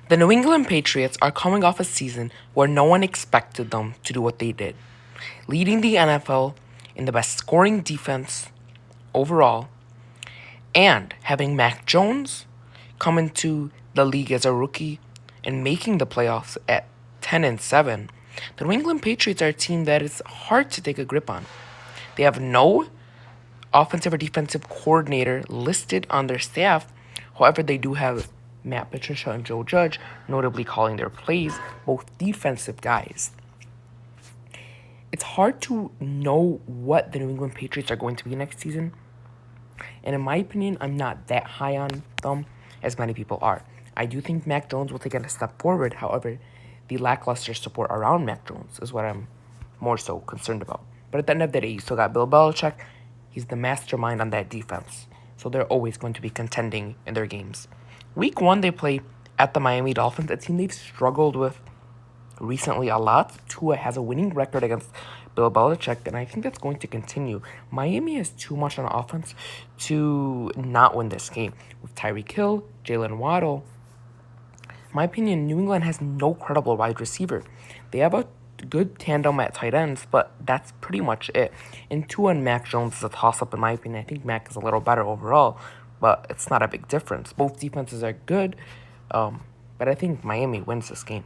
The New England Patriots are coming off a season where no one expected them to do what they did, leading the NFL in the best scoring defense overall, and having Mac Jones come into the league as a rookie and making the playoffs at 10-7. The New England Patriots are a team that is hard to take a grip on. They have no offensive or defensive coordinator listed on their staff. However, they do have Matt Patricia and Joe Judge, notably calling their plays, both defensive guys. It's hard to know what the New England Patriots are going to be next season. And in my opinion, I'm not that high on them as many people are. I do think Mac Jones will take it a step forward. However, the lackluster support around Mac Jones is what I'm more so concerned about. But at the end of the day, you still got Bill Belichick. He's the mastermind on that defense. So they're always going to be contending in their games. Week 1, they play at the Miami Dolphins, a team they've struggled with recently a lot. Tua has a winning record against Bill Belichick, and I think that's going to continue. Miami has too much on offense to not win this game. With Tyreek Hill, Jalen Waddle, in my opinion, New England has no credible wide receiver. They have a good tandem at tight ends, but that's pretty much it. And Tua and Mac Jones is a toss-up in my opinion. I think Mac is a little better overall, but it's not a big difference. Both defenses are good, but I think Miami wins this game.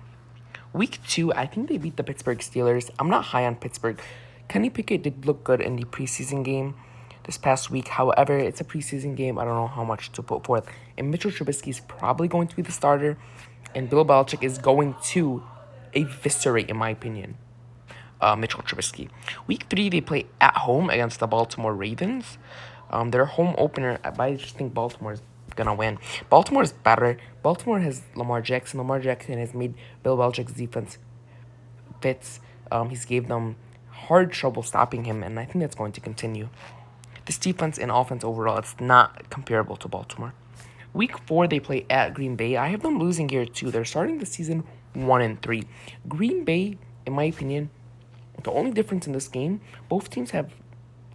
Week 2, I think they beat the Pittsburgh Steelers. I'm not high on Pittsburgh. Kenny Pickett did look good in the preseason game this past week. However, it's a preseason game. I don't know how much to put forth. And Mitchell Trubisky is probably going to be the starter. And Bill Belichick is going to eviscerate, in my opinion, Mitchell Trubisky. Week 3, they play at home against the Baltimore Ravens. Their home opener, I just think Baltimore is going to win. Baltimore is better. Baltimore has Lamar Jackson. Lamar Jackson has made Bill Belichick's defense fits. He's gave them hard trouble stopping him, and I think that's going to continue. This defense and offense overall, it's not comparable to Baltimore. Week 4, they play at Green Bay. I have them losing here too. They're starting the season 1-3. Green Bay, in my opinion, the only difference in this game, both teams have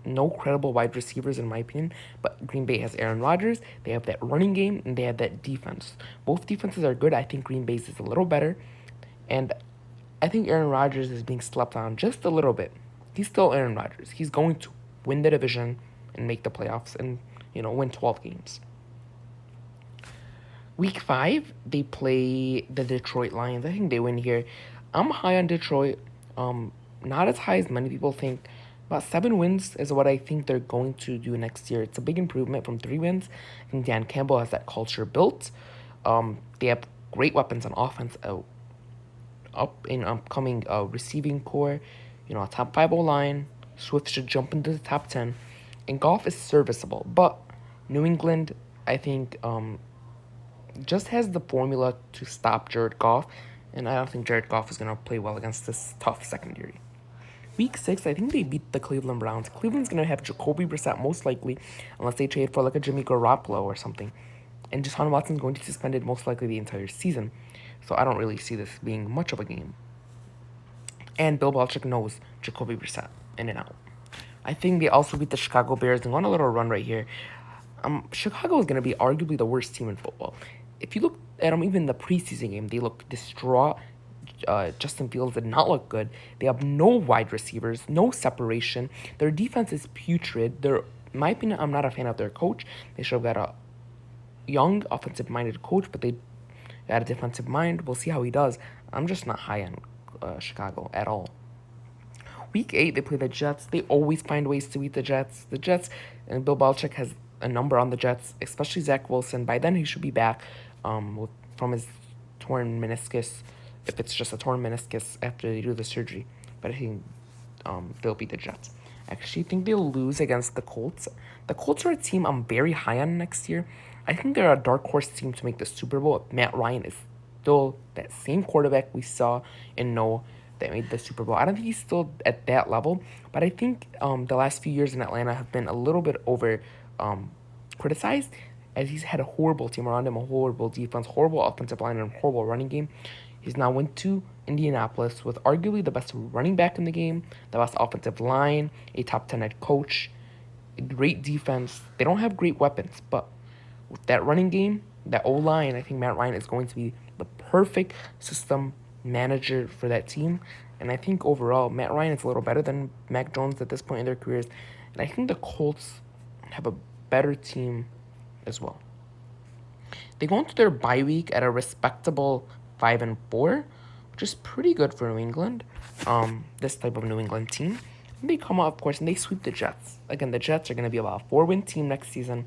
no credible wide receivers in my opinion, but Green Bay has Aaron Rodgers, they have that running game, and they have that defense. Both defenses are good. I think Green Bay's is a little better, and I think Aaron Rodgers is being slept on just a little bit. He's still Aaron Rodgers. He's going to win the division and make the playoffs and, win 12 games. Week 5, they play the Detroit Lions. I think they win here. I'm high on Detroit. Not as high as many people think. About 7 wins is what I think they're going to do next year. It's a big improvement from 3 wins. I think Dan Campbell has that culture built. They have great weapons on offense. Up in upcoming receiving core, a top 5 O-line. Swift should jump into the top 10. And Goff is serviceable. But New England, I think, just has the formula to stop Jared Goff. And I don't think Jared Goff is going to play well against this tough secondary. Week 6, I think they beat the Cleveland Browns. Cleveland's going to have Jacoby Brissett most likely, unless they trade for like a Jimmy Garoppolo or something. And Deshaun Watson's going to be suspended most likely the entire season. So I don't really see this being much of a game. And Bill Belichick knows Jacoby Brissett in and out. I think they also beat the Chicago Bears and go on a little run right here. Chicago is going to be arguably the worst team in football. If you look at them, even the preseason game, they look distraught. Justin Fields did not look good. They have no wide receivers, no separation. Their defense is putrid. In my opinion, I'm not a fan of their coach. They should have got a young, offensive-minded coach, but they got a defensive mind. We'll see how he does. I'm just not high on Chicago at all. Week 8, they play the Jets. They always find ways to beat the Jets. The Jets, and Bill Belichick has a number on the Jets, especially Zach Wilson. By then, he should be back from his torn meniscus, if it's just a torn meniscus after they do the surgery. But I think they'll beat the Jets. I actually think they'll lose against the Colts. The Colts are a team I'm very high on next year. I think they're a dark horse team to make the Super Bowl. Matt Ryan is still that same quarterback we saw in Noah that made the Super Bowl. I don't think he's still at that level, but I think the last few years in Atlanta have been a little bit over criticized, as he's had a horrible team around him, a horrible defense, horrible offensive line, and horrible running game. He's now went to Indianapolis with arguably the best running back in the game, the best offensive line, a top 10 head coach, a great defense. They don't have great weapons, but with that running game, that O-line, I think Matt Ryan is going to be the perfect system manager for that team. And I think overall, Matt Ryan is a little better than Mac Jones at this point in their careers. And I think the Colts have a better team as well. They go into their bye week at a respectable 5-4, which is pretty good for New England. This type of New England team. And they come out, of course, and they sweep the Jets. Again, the Jets are going to be about a 4-win team next season.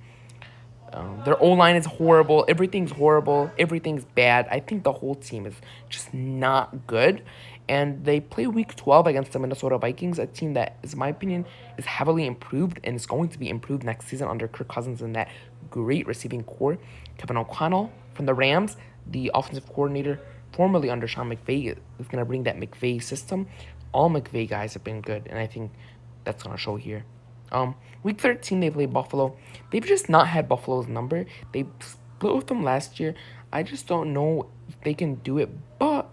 Their O-line is horrible. Everything's horrible. Everything's bad. I think the whole team is just not good. And they play Week 12 against the Minnesota Vikings, a team that, in my opinion, is heavily improved and is going to be improved next season under Kirk Cousins and that great receiving core. Kevin O'Connell from the Rams, the offensive coordinator, formerly under Sean McVay, is going to bring that McVay system. All McVay guys have been good, and I think that's going to show here. Week 13, they play Buffalo. They've just not had Buffalo's number. They split with them last year. I just don't know if they can do it, but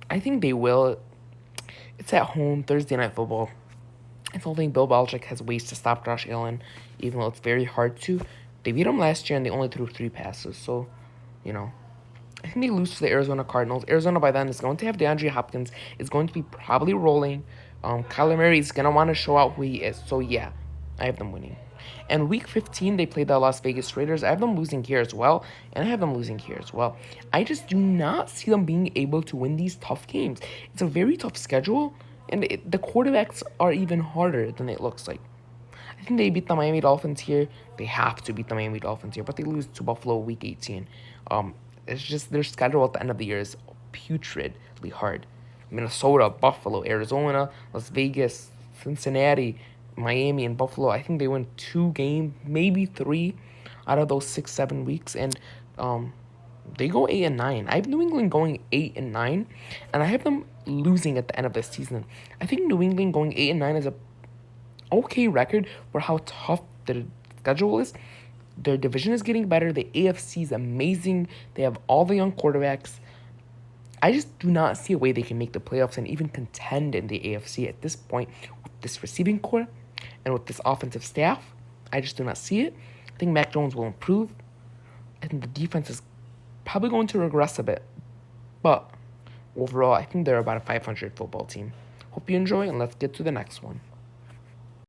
I think they will. It's at home, Thursday Night Football. I don't think Bill Belichick has ways to stop Josh Allen, even though it's very hard to. They beat him last year, and they only threw 3 passes, so, I think they lose to the Arizona Cardinals. Arizona by then is going to have DeAndre Hopkins. Is going to be probably rolling. Kyler Murray is going to want to show out who he is. So, yeah, I have them winning. And Week 15, they play the Las Vegas Raiders. I have them losing here as well. And I have them losing here as well. I just do not see them being able to win these tough games. It's a very tough schedule. And the quarterbacks are even harder than it looks like. I think they beat the Miami Dolphins here. They have to beat the Miami Dolphins here. But they lose to Buffalo Week 18. It's just their schedule at the end of the year is putridly hard. Minnesota, Buffalo, Arizona, Las Vegas, Cincinnati, Miami, and Buffalo. I think they win 2 games, maybe 3 out of those 6-7 weeks. And they go 8-9. I have New England going 8-9. And I have them losing at the end of the season. I think New England going 8-9 is a okay record for how tough their schedule is. Their division is getting better. The AFC is amazing. They have all the young quarterbacks. I just do not see a way they can make the playoffs and even contend in the AFC at this point with this receiving core and with this offensive staff. I just do not see it. I think Mac Jones will improve. I think the defense is probably going to regress a bit. But overall, I think they're about a 500 football team. Hope you enjoy, and let's get to the next one.